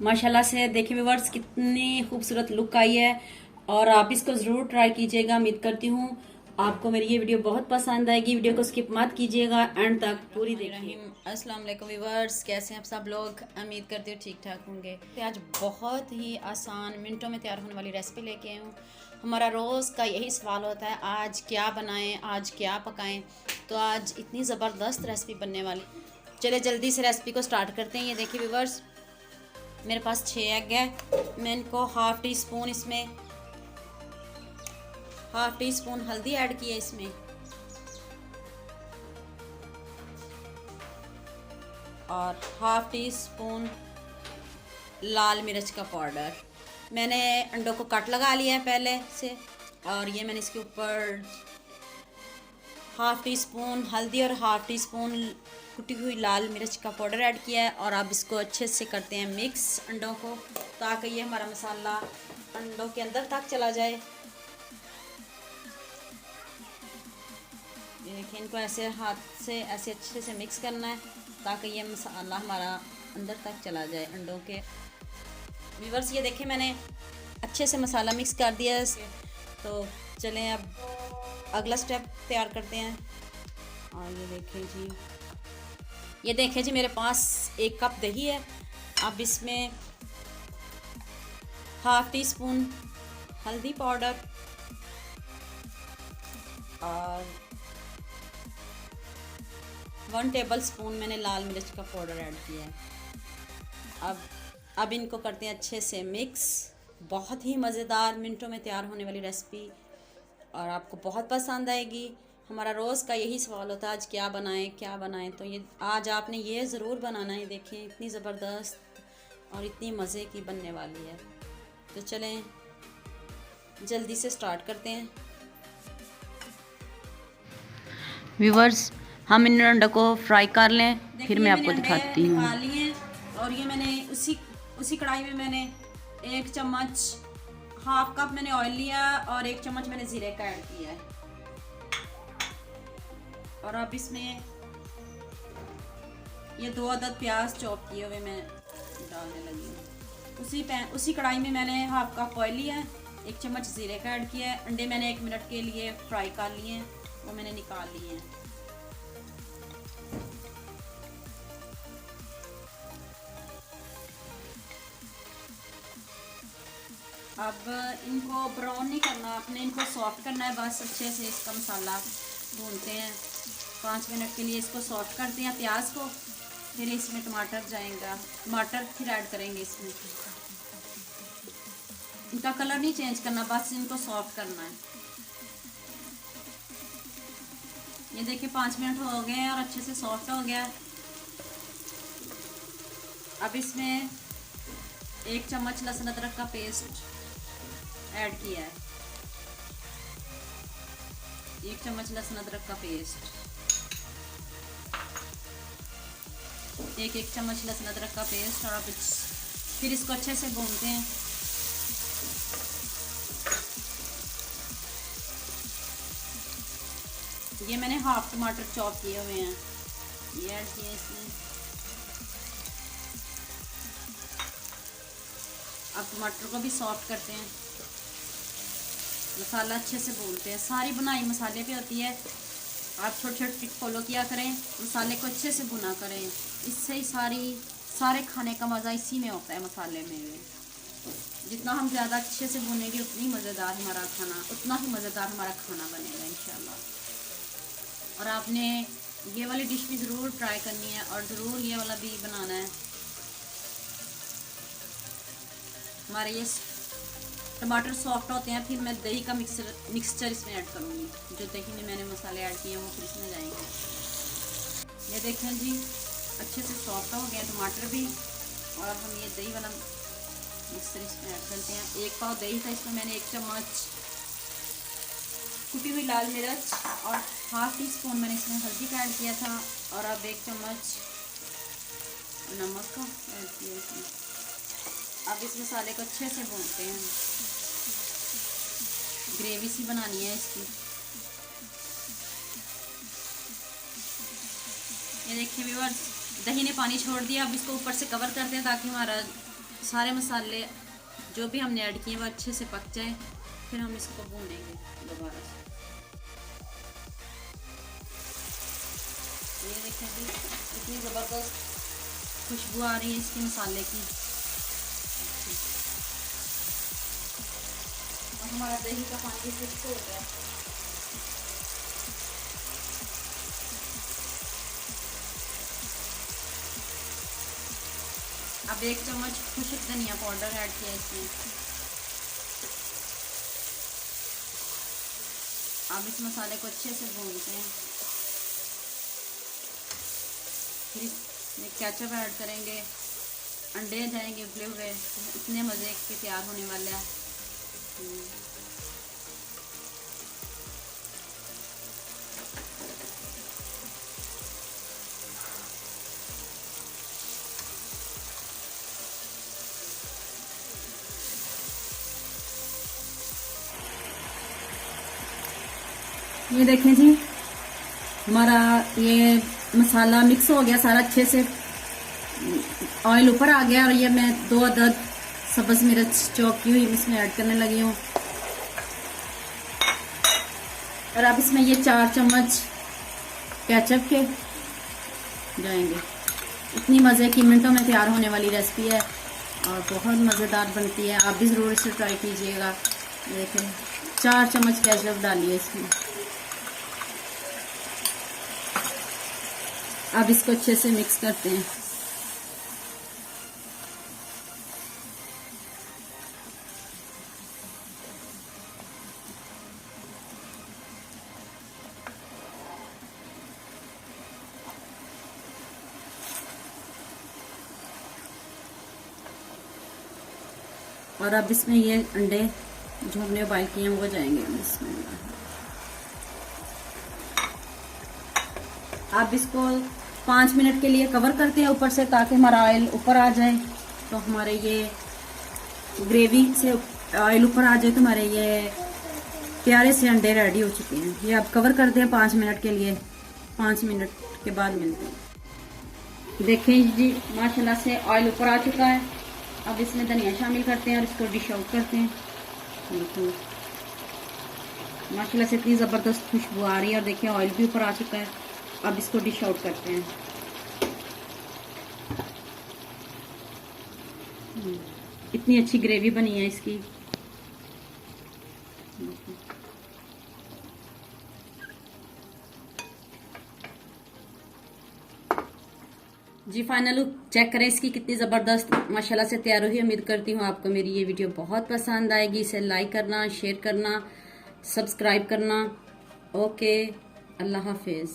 माशाल्लाह से देखिए व्यूअर्स कितनी खूबसूरत लुक आई है और आप इसको ज़रूर ट्राई कीजिएगा। उम्मीद करती हूँ आपको मेरी ये वीडियो बहुत पसंद आएगी। वीडियो को स्किप मत कीजिएगा, एंड तक पूरी देखिए। अस्सलाम वालेकुम व्यूअर्स, कैसे हैं आप सब लोग? उम्मीद करती हूँ ठीक ठाक होंगे। तो आज बहुत ही आसान मिनटों में तैयार होने वाली रेसिपी लेके आई हूँ। हमारा रोज़ का यही सवाल होता है, आज क्या बनाएं, आज क्या पकाएं। तो आज इतनी ज़बरदस्त रेसिपी बनने वाली। चलिए जल्दी से रेसिपी को स्टार्ट करते हैं। ये देखिए व्यूअर्स, मेरे पास 6 एग है। मैं इनको हाफ़ टी स्पून हल्दी ऐड की है इसमें, और हाफ़ टी स्पून लाल मिर्च का पाउडर। मैंने अंडों को कट लगा लिया है पहले से, और ये मैंने इसके ऊपर हाफ़ टी स्पून हल्दी और हाफ़ टी स्पून कुटी हुई लाल मिर्च का पाउडर ऐड किया है। और अब इसको अच्छे से करते हैं मिक्स अंडों को, ताकि ये हमारा मसाला अंडों के अंदर तक चला जाए। ये देखिए, इनको ऐसे हाथ से ऐसे अच्छे से मिक्स करना है ताकि ये मसाला हमारा अंदर तक चला जाए अंडों के। व्यूअर्स ये देखिए, मैंने अच्छे से मसाला मिक्स कर दिया है। तो चलें अब अगला स्टेप तैयार करते हैं। और ये देखें जी, मेरे पास 1 कप दही है। अब इसमें हाफ़ टी स्पून हल्दी पाउडर और 1 टेबल स्पून मैंने लाल मिर्च का पाउडर ऐड किया है। अब इनको करते हैं अच्छे से मिक्स। बहुत ही मज़ेदार मिनटों में तैयार होने वाली रेसिपी, और आपको बहुत पसंद आएगी। हमारा रोज़ का यही सवाल होता है, आज क्या बनाएं क्या बनाएं। तो ये आज आपने ये ज़रूर बनाना है। देखें इतनी ज़बरदस्त और इतनी मज़े की बनने वाली है। तो चलें जल्दी से स्टार्ट करते हैं। व्यूअर्स, हम इन अंडों को फ्राई कर लें, फिर मैं आपको मैंने दिखाती अंडे हूँ। निकाल लिए, और ये मैंने उसी कढ़ाई में मैंने 1 चम्मच हाफ कप मैंने ऑयल लिया, और 1 चम्मच मैंने ज़ीरे का ऐड किया है। और अब इसमें ये 2 अदद प्याज चॉप किए हुए मैं डालने लगी हूँ। उसी कढ़ाई में मैंने हाफ कप ऑयल लिया है, 1 चम्मच ज़ीरे का ऐड किया है। अंडे मैंने 1 मिनट के लिए फ्राई कर लिए हैं, वो मैंने निकाल लिए हैं। अब इनको ब्राउन नहीं करना, आपने इनको सॉफ्ट करना है बस। अच्छे से इसका मसाला भूनते हैं 5 मिनट के लिए। इसको सॉफ्ट करते हैं प्याज को, फिर इसमें टमाटर जाएगा, टमाटर फिर ऐड करेंगे इसमें। इनका कलर नहीं चेंज करना, बस इनको सॉफ्ट करना है। ये देखिए 5 मिनट हो गए हैं और अच्छे से सॉफ्ट हो गया है। अब इसमें 1 चम्मच लहसुन अदरक का पेस्ट ऐड किया है। 1 चम्मच लहसुन अदरक का पेस्ट, एक चम्मच लहसुन अदरक का पेस्ट। और अब फिर इसको अच्छे से भूनते हैं। ये मैंने हाफ टमाटर चॉप किए हुए हैं, ये ऐड किए इसमें। अब टमाटर को भी सॉफ्ट करते हैं, मसाला अच्छे से भूनते हैं। सारी बुनाई मसाले पे होती है। आप छोटे छोटे ट्रिक फॉलो किया करें, मसाले को अच्छे से भुना करें। इससे ही सारे खाने का मज़ा इसी में होता है, मसाले में। जितना हम ज़्यादा अच्छे से भुनेंगे उतनी मज़ेदार हमारा खाना, उतना ही मज़ेदार हमारा खाना बनेगा इंशाल्लाह। और आपने ये वाली डिश भी ज़रूर ट्राई करनी है, और ज़रूर ये वाला भी बनाना है। हमारे ये टमाटर सॉफ्ट होते हैं, फिर मैं दही का मिक्सचर इसमें ऐड करूँगी। जो दही में मैंने मसाले ऐड किए हैं वो फिर इसमें जाएंगे। ये देखें जी, अच्छे से सॉफ्ट हो गए टमाटर भी, और हम ये दही वाला मिक्सचर इसमें ऐड करते हैं। 1 पाव दही था, इसमें मैंने 1 चम्मच कुटी हुई लाल मिर्च और हाफ टी स्पून मैंने इसमें हल्दी का ऐड किया था, और अब 1 चम्मच नमक का ऐड किया इसमें। अब इस मसाले को अच्छे से भूनते हैं, ग्रेवी सी बनानी है इसकी। ये देखिए व्यूअर्स, दही ने पानी छोड़ दिया। अब इसको ऊपर से कवर करते हैं ताकि हमारा सारे मसाले जो भी हमने ऐड किए वो अच्छे से पक जाए, फिर हम इसको भूनेंगे दोबारा से। ये देखें जी इतनी ज़बरदस्त खुशबू आ रही है इसकी मसाले की। और हमारा दही का पानी फिक्स हो गया। अब 1 चम्मच खुश्क धनिया पाउडर ऐड किया इसमें। अब इस मसाले को अच्छे से भूनते हैं। फिर इसमें केचप ऐड करेंगे, अंडे जाएंगे उबले हुए, इतने मज़े के तैयार होने वाले हैं। ये देखें जी हमारा ये मसाला मिक्स हो गया सारा अच्छे से, ऑयल ऊपर आ गया। और ये मैं 2 अदद सब्ज़ मिर्च चॉप की हुई इसमें ऐड करने लगी हूँ। और अब इसमें ये 4 चम्मच केचप के जाएंगे। इतनी मज़े की मिनटों में तैयार होने वाली रेसिपी है और बहुत मज़ेदार बनती है। आप भी ज़रूर इसे ट्राई कीजिएगा। देखें 4 चम्मच केचप डालिए इसमें। अब इसको अच्छे से मिक्स करते हैं। और अब इसमें ये अंडे जो हमने बॉईल किए हैं वो जाएंगे इसमें। आप इसको 5 मिनट के लिए कवर करते हैं ऊपर से, ताकि हमारा ऑयल ऊपर आ जाए। तो हमारे ये ग्रेवी से ऑयल ऊपर आ जाए तो हमारे ये प्यारे से अंडे रेडी हो चुके हैं। ये आप कवर करते हैं 5 मिनट के लिए। 5 मिनट के बाद मिलते हैं। देखें जी माशाल्लाह से ऑयल ऊपर आ चुका है। अब इसमें धनिया शामिल करते हैं और इसको डिश आउट करते हैं। देखो माशाल्लाह से इतनी ज़बरदस्त खुशबू आ रही है। और देखिए ऑयल भी ऊपर आ चुका है। अब इसको डिश आउट करते हैं। इतनी अच्छी ग्रेवी बनी है इसकी। जी फाइनल लुक चेक करें इसकी, कितनी ज़बरदस्त माशाल्लाह से तैयार हुई। उम्मीद करती हूँ आपको मेरी ये वीडियो बहुत पसंद आएगी। इसे लाइक करना, शेयर करना, सब्सक्राइब करना। ओके, अल्लाह हाफिज़।